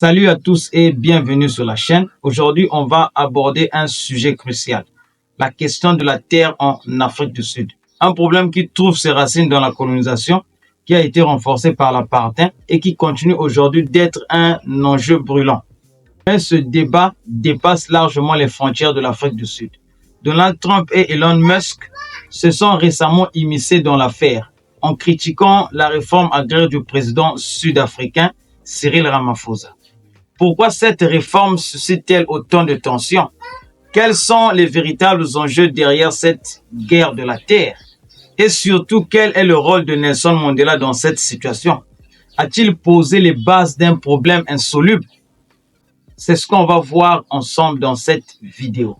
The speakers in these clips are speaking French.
Salut à tous et bienvenue sur la chaîne. Aujourd'hui, on va aborder un sujet crucial, la question de la terre en Afrique du Sud. Un problème qui trouve ses racines dans la colonisation, qui a été renforcée par l'apartheid et qui continue aujourd'hui d'être un enjeu brûlant. Mais ce débat dépasse largement les frontières de l'Afrique du Sud. Donald Trump et Elon Musk se sont récemment immiscés dans l'affaire en critiquant la réforme agraire du président sud-africain Cyril Ramaphosa. Pourquoi cette réforme suscite-t-elle autant de tensions? Quels sont les véritables enjeux derrière cette guerre de la terre? Et surtout, quel est le rôle de Nelson Mandela dans cette situation? A-t-il posé les bases d'un problème insoluble? C'est ce qu'on va voir ensemble dans cette vidéo.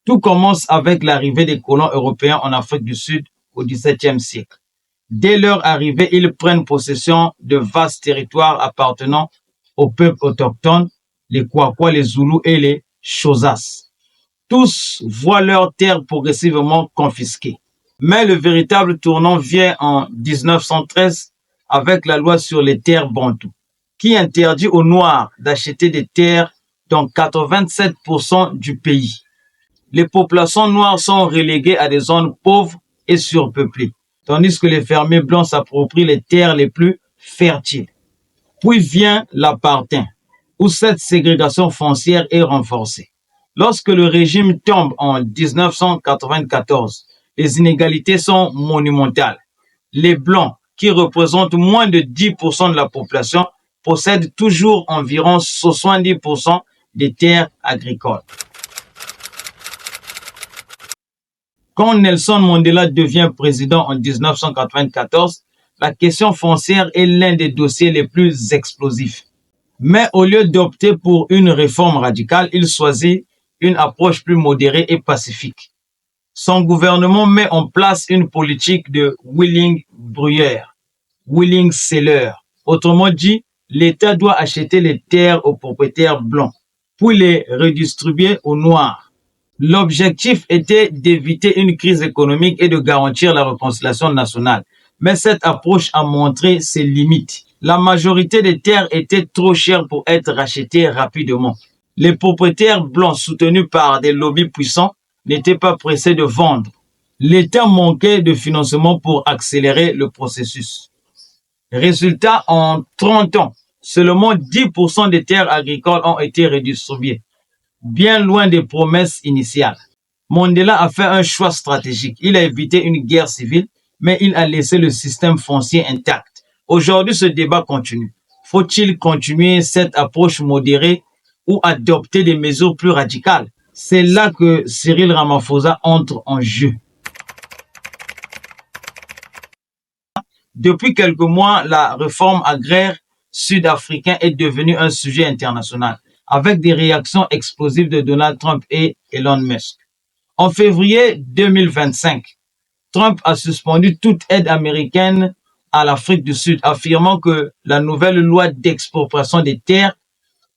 Tout commence avec l'arrivée des colons européens en Afrique du Sud au XVIIe siècle. Dès leur arrivée, ils prennent possession de vastes territoires appartenant aux peuples autochtones, les Kwakwas, les Zoulous et les Xhosas. Tous voient leurs terres progressivement confisquées. Mais le véritable tournant vient en 1913 avec la loi sur les terres bantoues, qui interdit aux Noirs d'acheter des terres dans 87% du pays. Les populations noires sont reléguées à des zones pauvres et surpeuplées, tandis que les fermiers blancs s'approprient les terres les plus fertiles. Puis vient l'apartheid, où cette ségrégation foncière est renforcée. Lorsque le régime tombe en 1994, les inégalités sont monumentales. Les Blancs, qui représentent moins de 10% de la population, possèdent toujours environ 70% des terres agricoles. Quand Nelson Mandela devient président en 1994, la question foncière est l'un des dossiers les plus explosifs. Mais au lieu d'opter pour une réforme radicale, il choisit une approche plus modérée et pacifique. Son gouvernement met en place une politique de willing buyer, willing seller. Autrement dit, l'État doit acheter les terres aux propriétaires blancs, puis les redistribuer aux Noirs. L'objectif était d'éviter une crise économique et de garantir la réconciliation nationale. Mais cette approche a montré ses limites. La majorité des terres étaient trop chères pour être rachetées rapidement. Les propriétaires blancs soutenus par des lobbies puissants n'étaient pas pressés de vendre. L'État manquait de financement pour accélérer le processus. Résultat, en 30 ans, seulement 10% des terres agricoles ont été redistribuées, bien loin des promesses initiales. Mandela a fait un choix stratégique. Il a évité une guerre civile, mais il a laissé le système foncier intact. Aujourd'hui, ce débat continue. Faut-il continuer cette approche modérée ou adopter des mesures plus radicales? C'est là que Cyril Ramaphosa entre en jeu. Depuis quelques mois, la réforme agraire sud-africaine est devenue un sujet international, avec des réactions explosives de Donald Trump et Elon Musk. En février 2025, Trump a suspendu toute aide américaine à l'Afrique du Sud, affirmant que la nouvelle loi d'expropriation des terres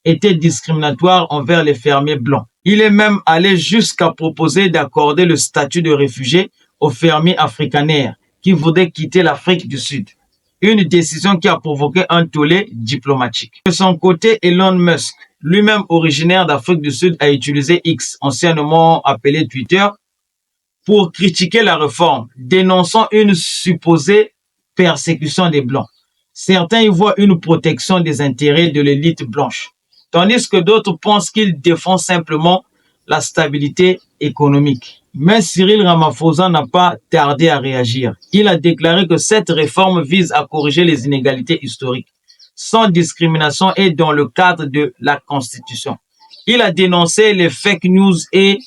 était discriminatoire envers les fermiers blancs. Il est même allé jusqu'à proposer d'accorder le statut de réfugié aux fermiers afrikaners qui voudraient quitter l'Afrique du Sud. Une décision qui a provoqué un tollé diplomatique. De son côté, Elon Musk, lui-même originaire d'Afrique du Sud, a utilisé X, anciennement appelé Twitter, pour critiquer la réforme, dénonçant une supposée persécution des Blancs. Certains y voient une protection des intérêts de l'élite blanche, tandis que d'autres pensent qu'il défend simplement la stabilité économique. Mais Cyril Ramaphosa n'a pas tardé à réagir. Il a déclaré que cette réforme vise à corriger les inégalités historiques, sans discrimination et dans le cadre de la Constitution. Il a dénoncé les fake news et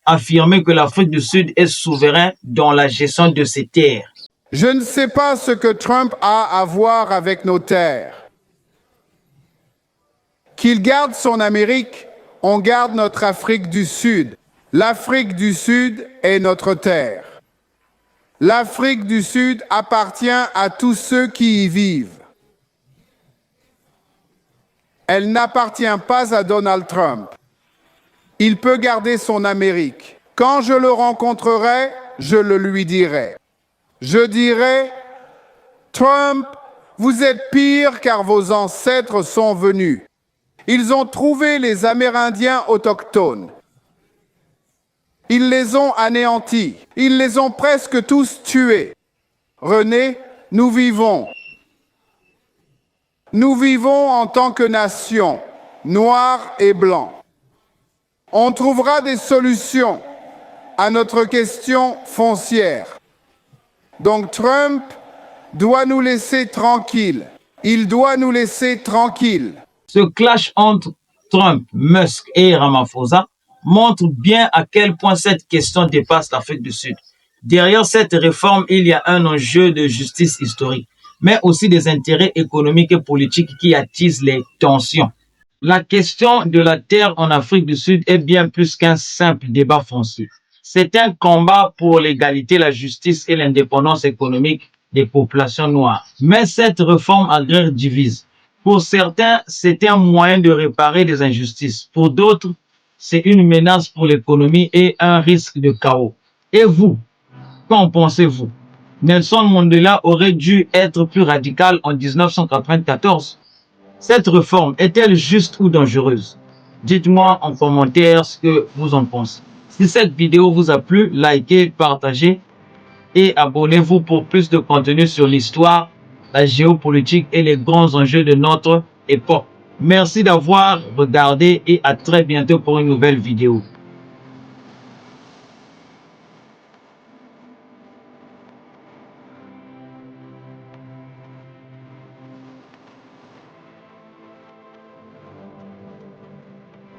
affirmé que l'Afrique du Sud est souverain dans la gestion de ses terres. Je ne sais pas ce que Trump a à voir avec nos terres. Qu'il garde son Amérique, on garde notre Afrique du Sud. L'Afrique du Sud est notre terre. L'Afrique du Sud appartient à tous ceux qui y vivent. Elle n'appartient pas à Donald Trump. Il peut garder son Amérique. Quand je le rencontrerai, je le lui dirai. Je dirai, Trump, Vous êtes pires car vos ancêtres sont venus. Ils ont trouvé les Amérindiens autochtones. Ils les ont anéantis. Ils les ont presque tous tués. René, nous vivons. Nous vivons en tant que nation, noirs et blancs. On trouvera des solutions à notre question foncière. Donc Trump doit nous laisser tranquilles. Il doit nous laisser tranquilles. Ce clash entre Trump, Musk et Ramaphosa montre bien à quel point cette question dépasse l'Afrique du Sud. Derrière cette réforme, il y a un enjeu de justice historique, mais aussi des intérêts économiques et politiques qui attisent les tensions. La question de la terre en Afrique du Sud est bien plus qu'un simple débat foncier. C'est un combat pour l'égalité, la justice et l'indépendance économique des populations noires. Mais cette réforme agraire divise. Pour certains, c'est un moyen de réparer des injustices. Pour d'autres, c'est une menace pour l'économie et un risque de chaos. Et vous, qu'en pensez-vous? Nelson Mandela aurait dû être plus radical en 1994. Cette réforme est-elle juste ou dangereuse? Dites-moi en commentaire ce que vous en pensez. Si cette vidéo vous a plu, likez, partagez et abonnez-vous pour plus de contenu sur l'histoire, la géopolitique et les grands enjeux de notre époque. Merci d'avoir regardé et à très bientôt pour une nouvelle vidéo.